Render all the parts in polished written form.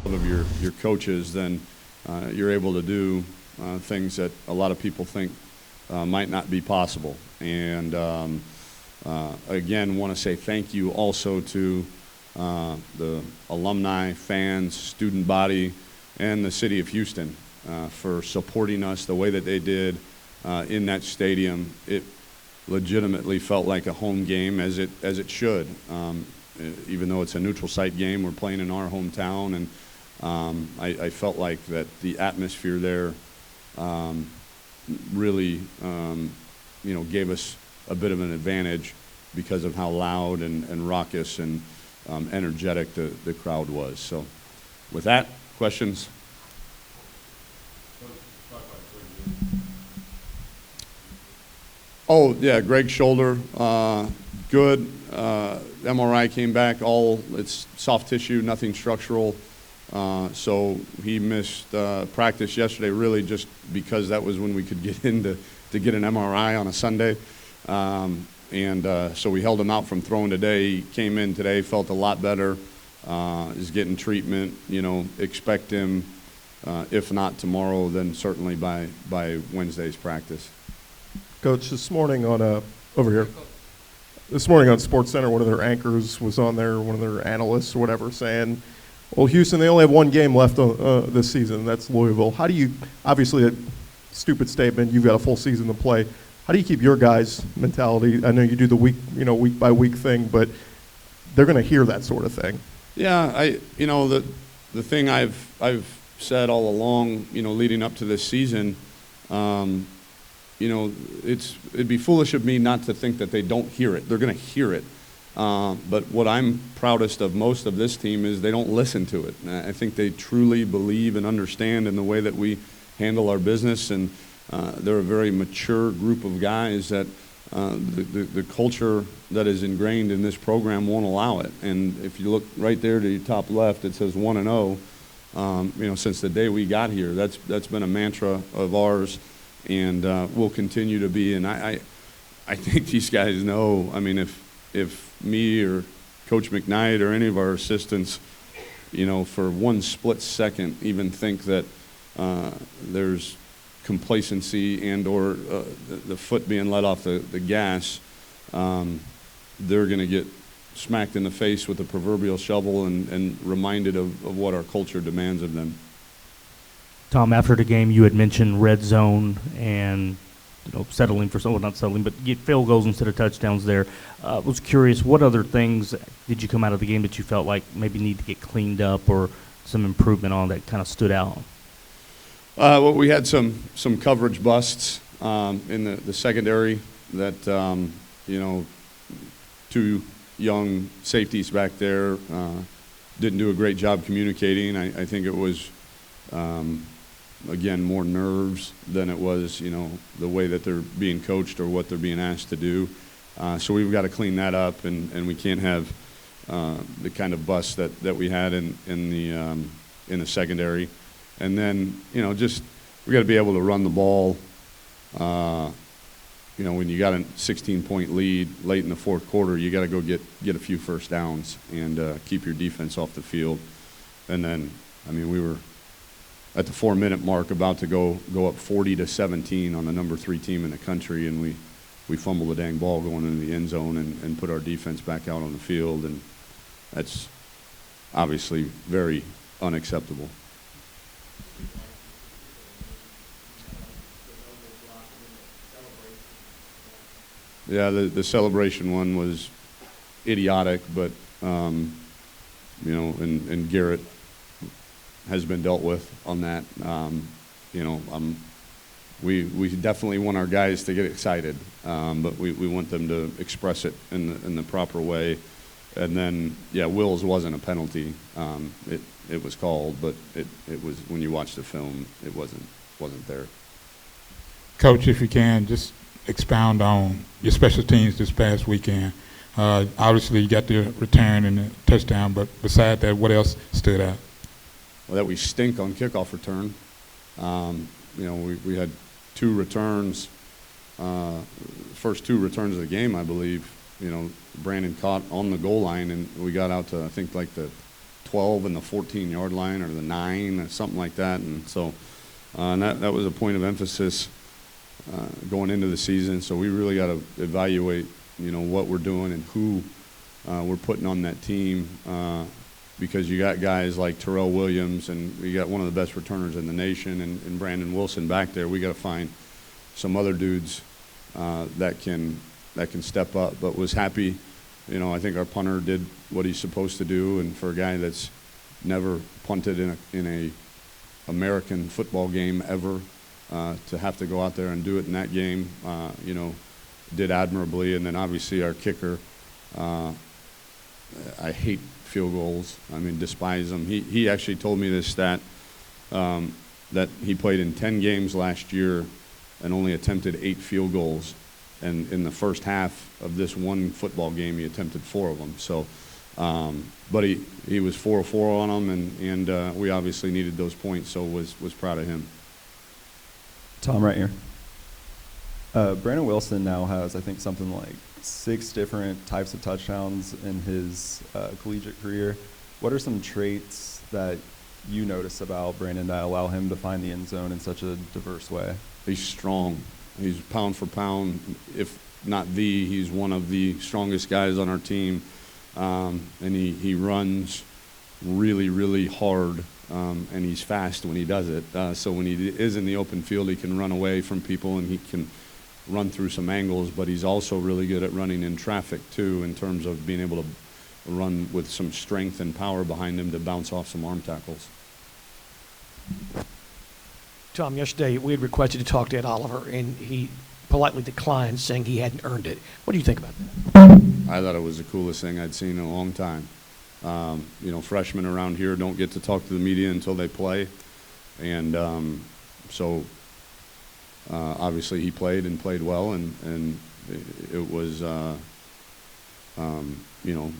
of your coaches, then you're able to do things that a lot of people think might not be possible. And again, want to say thank you also to the alumni, fans, student body, and the city of Houston for supporting us the way that they did in that stadium. It legitimately felt like a home game, as it should. Even though it's a neutral site game, we're playing in our hometown, and I felt like that the atmosphere there really, gave us a bit of an advantage because of how loud and raucous and energetic the crowd was. So, with that, questions? Oh yeah, Greg's shoulder, good. MRI came back, it's soft tissue, nothing structural. So he missed practice yesterday, really just because that was when we could get in to get an MRI on a Sunday. So we held him out from throwing today. He came in today, felt a lot better, is getting treatment. Expect him, if not tomorrow, then certainly by Wednesday's practice. Coach, this morning on over here. This morning on SportsCenter, one of their anchors was on there, one of their analysts or whatever, saying, well, Houston, they only have one game left this season. That's Louisville. How do you, obviously a stupid statement, you've got a full season to play. How do you keep your guys' mentality? I know you do the week by week thing, but they're going to hear that sort of thing. Yeah, the thing I've said all along, leading up to this season, it'd be foolish of me not to think that they don't hear it. They're going to hear it. But what I'm proudest of most of this team is they don't listen to it. I think they truly believe and understand in the way that we handle our business, and they're a very mature group of guys that the culture that is ingrained in this program won't allow it. And if you look right there to your top left, it says 1-0. Since the day we got here, that's been a mantra of ours, and will continue to be. And I think these guys know. I mean, if me or Coach McKnight or any of our assistants, for one split second even think that there's complacency and or the foot being let off the gas, they're going to get smacked in the face with a proverbial shovel and reminded of what our culture demands of them. Tom, after the game, you had mentioned red zone and settling for not settling, but get field goals instead of touchdowns there. I was curious, what other things did you come out of the game that you felt like maybe need to get cleaned up or some improvement on that kind of stood out? Well, we had some coverage busts in the secondary that, two young safeties back there didn't do a great job communicating. I think it was again, more nerves than it was, the way that they're being coached or what they're being asked to do. So we've got to clean that up, and we can't have the kind of bust that we had in the secondary. And then, we got to be able to run the ball. When you got a 16-point lead late in the fourth quarter, you got to go get a few first downs and keep your defense off the field. And then, we were at the 4-minute mark about to go up 40-17 on the number 3 team in the country, and we fumbled the dang ball going into the end zone and put our defense back out on the field, and that's obviously very unacceptable. Yeah, the celebration one was idiotic, but and Garrett has been dealt with on that. We definitely want our guys to get excited, but we want them to express it in the proper way. And then, Will's wasn't a penalty. It was called, but it was, when you watch the film, it wasn't there. Coach, if you can, just expound on your special teams this past weekend. Obviously, you got the return and the touchdown, but beside that, what else stood out? Well, that we stink on kickoff return. We had 2 returns, first 2 returns of the game, I believe. Brandon caught on the goal line, and we got out to, I think, like the 12 and the 14-yard line or the 9 or something like that. And so and that was a point of emphasis going into the season. So we really got to evaluate, what we're doing and who we're putting on that team because you got guys like Terrell Williams and we got one of the best returners in the nation and Brandon Wilson back there. We got to find some other dudes that can step up. But was happy, I think our punter did what he's supposed to do, and for a guy that's never punted in a American football game ever, to have to go out there and do it in that game, did admirably. And then obviously our kicker, I hate field goals. I mean, despise them. He actually told me this stat that he played in 10 games last year and only attempted 8 field goals. And in the first half of this one football game, he attempted 4 of them. So, but he was 4 of 4 on them, and we obviously needed those points, so was proud of him. Tom, right here. Brandon Wilson now has, I think, something like 6 different types of touchdowns in his collegiate career. What are some traits that you notice about Brandon that allow him to find the end zone in such a diverse way? He's strong. He's pound for pound, if not he's one of the strongest guys on our team. And he runs really, really hard, and he's fast when he does it. So when he is in the open field, he can run away from people and he can run through some angles, but he's also really good at running in traffic too, in terms of being able to run with some strength and power behind him to bounce off some arm tackles. Tom, yesterday we had requested to talk to Ed Oliver, and he politely declined, saying he hadn't earned it. What do you think about that? I thought it was the coolest thing I'd seen in a long time. Freshmen around here don't get to talk to the media until they play, and so obviously he played and played well, and it was,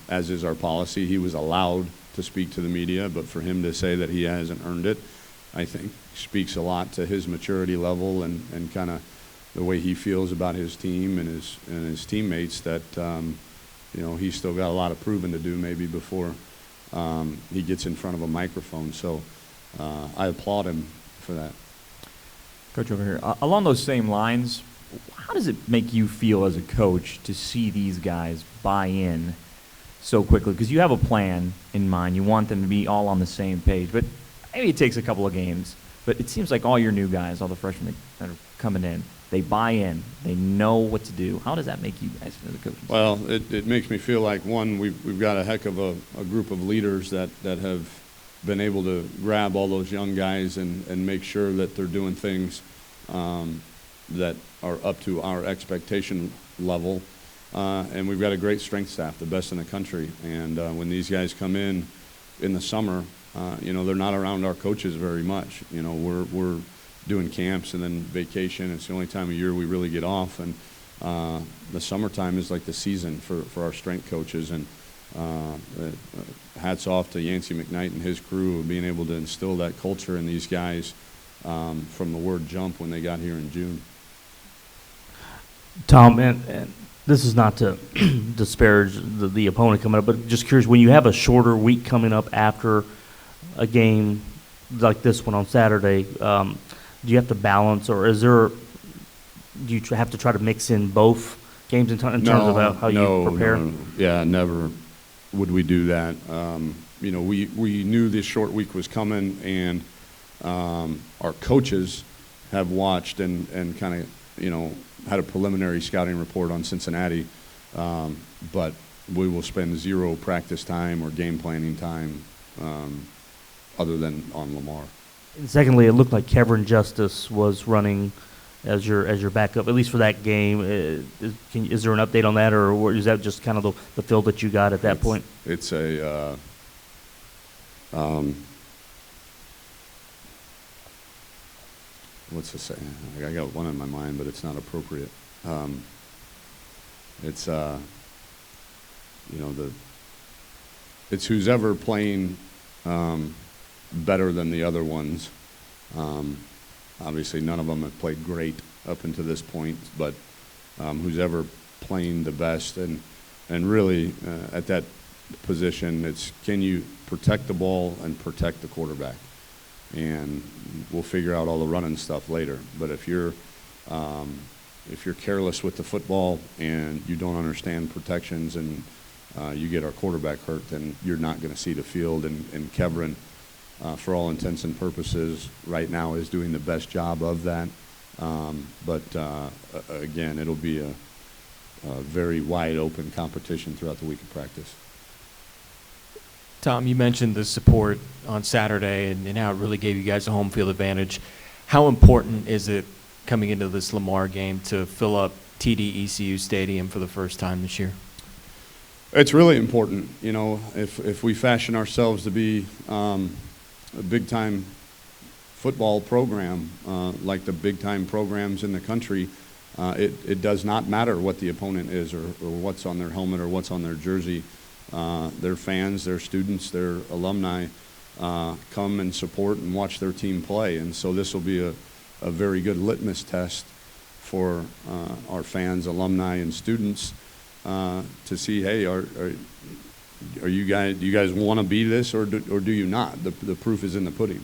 as is our policy, he was allowed to speak to the media, but for him to say that he hasn't earned it, I think speaks a lot to his maturity level and kind of the way he feels about his team and his teammates, that he's still got a lot of proving to do maybe before he gets in front of a microphone. So I applaud him for that. Coach, over here. Along those same lines, how does it make you feel as a coach to see these guys buy in so quickly? Because you have a plan in mind. You want them to be all on the same page. But maybe it takes a couple of games. But it seems like all your new guys, all the freshmen that are coming in, they buy in. They know what to do. How does that make you guys as a coach? Well, it makes me feel like, one, we've got a heck of a group of leaders that have been able to grab all those young guys and make sure that they're doing things that are up to our expectation level. And we've got a great strength staff, the best in the country. And when these guys come in the summer, they're not around our coaches very much. We're doing camps and then vacation. It's the only time of year we really get off. And the summertime is like the season for our strength coaches. And hats off to Yancey McKnight and his crew of being able to instill that culture in these guys from the word jump when they got here in June. Tom, and this is not to disparage the opponent coming up, but just curious, when you have a shorter week coming up after a game like this one on Saturday, do you have to balance, or do you have to try to mix in both games in terms of how you prepare? No. Yeah, never would we do that. We knew this short week was coming, and our coaches have watched and kind of, had a preliminary scouting report on Cincinnati, but we will spend 0 practice time or game planning time other than on Lamar. And secondly, it looked like Kevin Justice was running as your backup, at least for that game. Is there an update on that, or is that just kind of the feel that you got at that point? It's a what's to say? I got one in my mind, but it's not appropriate. It's it's who's ever playing better than the other ones. Obviously, none of them have played great up until this point, but who's ever playing the best, and really at that position. It's can you protect the ball and protect the quarterback, and we'll figure out all the running stuff later. But if you're careless with the football and you don't understand protections and you get our quarterback hurt, then you're not going to see the field. And Kevin, for all intents and purposes, right now is doing the best job of that. But again, it'll be a very wide open competition throughout the week of practice. Tom, you mentioned the support on Saturday and how it really gave you guys a home field advantage. How important is it coming into this Lamar game to fill up TD ECU Stadium for the first time this year? It's really important. You know, if we fashion ourselves to be a big-time football program, like the big-time programs in the country, it does not matter what the opponent is or what's on their helmet or what's on their jersey. Their fans, their students, their alumni come and support and watch their team play. And so this will be a very good litmus test for our fans, alumni, and students to see, hey, do you guys want to be this or do you not? The proof is in the pudding.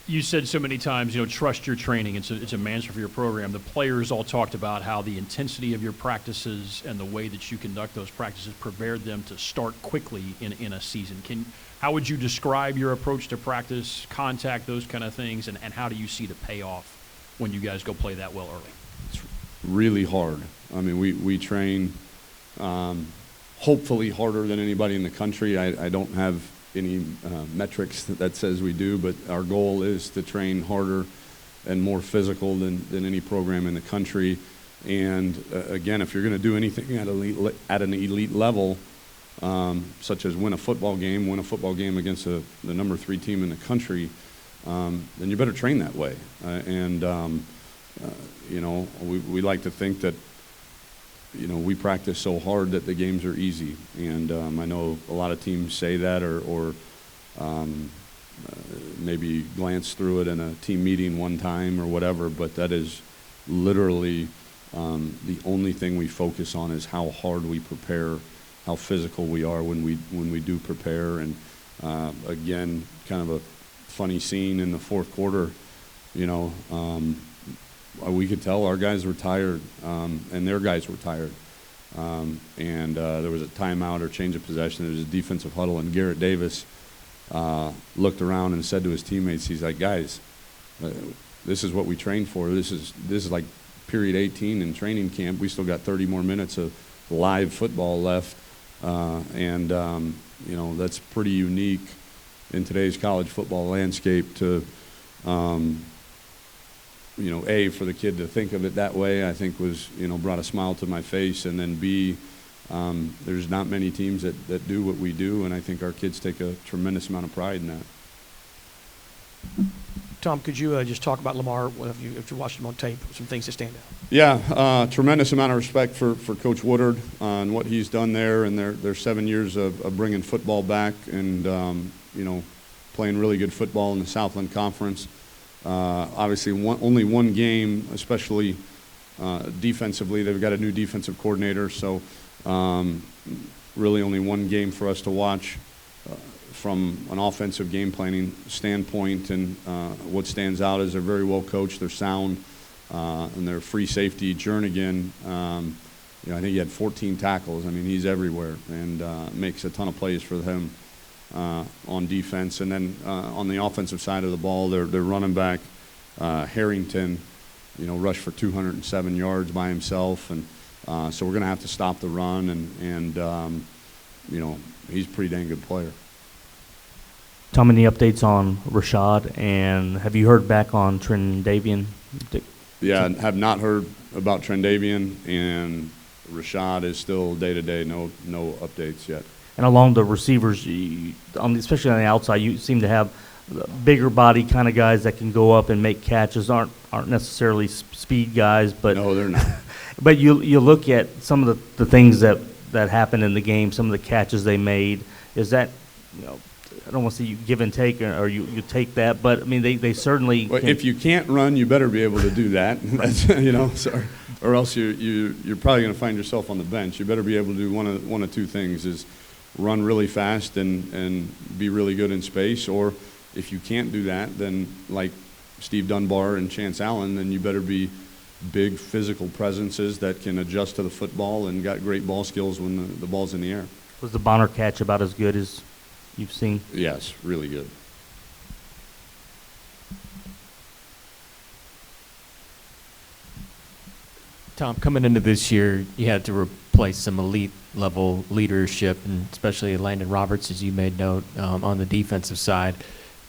You said so many times, trust your training. It's a mantra for your program. The players all talked about how the intensity of your practices and the way that you conduct those practices prepared them to start quickly in a season. How would you describe your approach to practice, contact, those kind of things, and how do you see the payoff when you guys go play that well early? It's really hard. I mean, we train hopefully harder than anybody in the country. I don't have any metrics that says we do, but our goal is to train harder and more physical than any program in the country. And again, if you're going to do anything at an elite level, such as win a football game against the number 3 team in the country, then you better train that way. We like to think that we practice so hard that the games are easy. And I know a lot of teams say that or maybe glance through it in a team meeting one time or whatever, but that is literally the only thing we focus on is how hard we prepare, how physical we are when we do prepare. And again, kind of a funny scene in the fourth quarter, we could tell our guys were tired, and their guys were tired. There was a timeout or change of possession. There was a defensive huddle, and Garrett Davis looked around and said to his teammates, he's like, guys, this is what we trained for. This is like period 18 in training camp. We still got 30 more minutes of live football left. That's pretty unique in today's college football landscape to for the kid to think of it that way, I think was, brought a smile to my face. And then B, there's not many teams that do what we do, and I think our kids take a tremendous amount of pride in that. Tom, could you just talk about Lamar if you watched him on tape, some things that stand out? Yeah, tremendous amount of respect for Coach Woodard and what he's done there, and their 7 years of bringing football back and, playing really good football in the Southland Conference. Obviously, only one game, especially defensively. They've got a new defensive coordinator, so really only one game for us to watch from an offensive game planning standpoint. And what stands out is they're very well coached, they're sound, and their free safety, Jernigan, I think he had 14 tackles. I mean, he's everywhere and makes a ton of plays for them. On defense. And then on the offensive side of the ball, their running back, Harrington, rushed for 207 yards by himself. And so we're going to have to stop the run. And he's a pretty dang good player. Tom, any updates on Rashad? And have you heard back on Trendavian? Yeah, have not heard about Trendavian. And Rashad is still day-to-day, no updates yet. And along the receivers, especially on the outside, you seem to have bigger body kind of guys that can go up and make catches. Aren't necessarily speed guys, but no, they're not. But you look at some of the things that happened in the game, some of the catches they made. Is that I don't want to say you give and take, or you take that, but I mean, they certainly. Well, if you can't run, you better be able to do that. That's, so, or else you're probably going to find yourself on the bench. You better be able to do one of two things: is run really fast and be really good in space, or if you can't do that, then like Steve Dunbar and Chance Allen, then you better be big physical presences that can adjust to the football and got great ball skills when the ball's in the air. Was the Bonner catch about as good as you've seen? Yes, really good. Tom, coming into this year, you had to replace some elite level leadership, and especially Landon Roberts, as you made note, on the defensive side.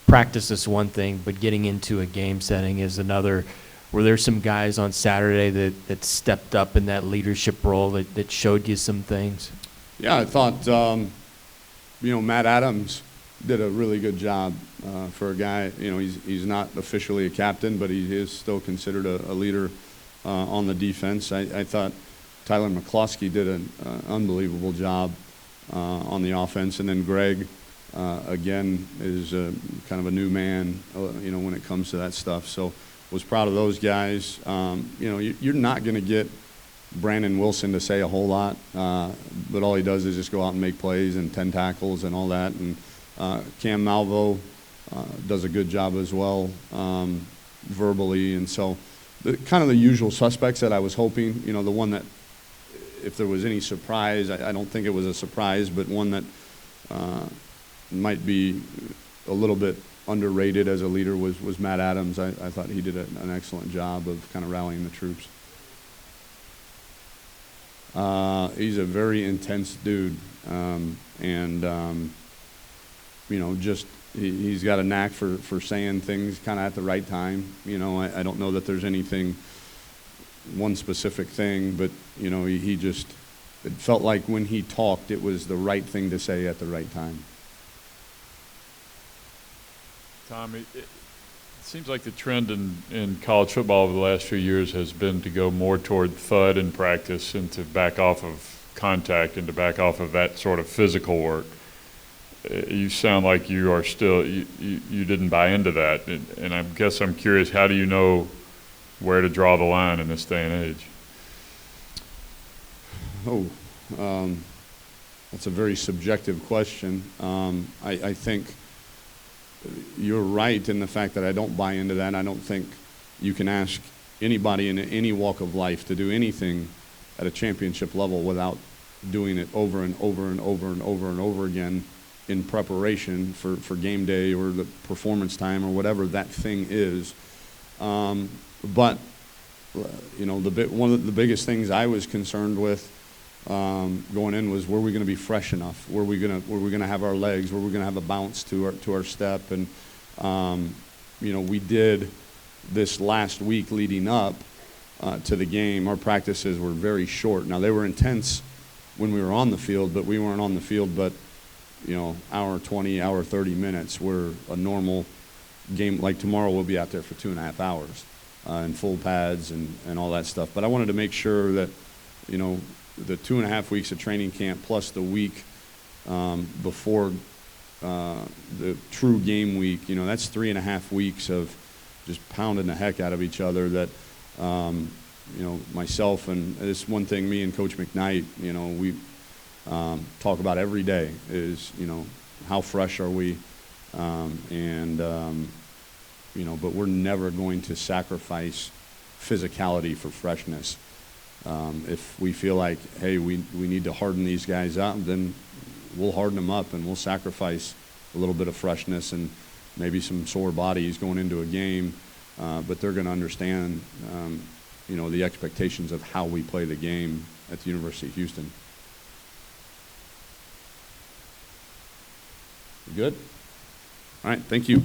Practice is one thing, but getting into a game setting is another. Were there some guys on Saturday that stepped up in that leadership role that showed you some things? Yeah, I thought, Matt Adams did a really good job for a guy. He's not officially a captain, but he is still considered a leader on the defense. I thought Tyler McCloskey did an unbelievable job on the offense. And then Greg, again, is kind of a new man, when it comes to that stuff. So was proud of those guys. You're not going to get Brandon Wilson to say a whole lot, but all he does is just go out and make plays and 10 tackles and all that. And Cam Malvo does a good job as well, verbally. And so kind of the usual suspects that I was hoping, the one that, if there was any surprise, I don't think it was a surprise, but one that might be a little bit underrated as a leader was Matt Adams. I thought he did an excellent job of kind of rallying the troops. He's a very intense dude, he's got a knack for saying things kind of at the right time. I don't know that there's anything, one specific thing, but it felt like when he talked, it was the right thing to say at the right time. Tom, it seems like the trend in college football over the last few years has been to go more toward thud in practice and to back off of contact and to back off of that sort of physical work. You sound like you are still, you didn't buy into that. And I guess I'm curious, how do you know where to draw the line in this day and age? That's a very subjective question. I think you're right in the fact that I don't buy into that. I don't think you can ask anybody in any walk of life to do anything at a championship level without doing it over and over and over and over and over again in preparation for game day or the performance time or whatever that thing is. But one of the biggest things I was concerned with going in was, were we going to be fresh enough? Were we going to have our legs? Were we going to have a bounce to our step? And we did this last week leading up to the game. Our practices were very short. Now they were intense when we were on the field, but we weren't on the field. But hour 20, hour 30 minutes were a normal game. Like tomorrow, we'll be out there for 2.5 hours in full pads and all that stuff. But I wanted to make sure that the 2.5 weeks of training camp plus the week before the true game week, that's 3.5 weeks of just pounding the heck out of each other. That myself, and this one thing me and Coach McKnight, we talk about every day is how fresh are we, but we're never going to sacrifice physicality for freshness. If we feel like, hey, we need to harden these guys up, then we'll harden them up and we'll sacrifice a little bit of freshness and maybe some sore bodies going into a game, but they're going to understand, the expectations of how we play the game at the University of Houston. Good? All right, thank you.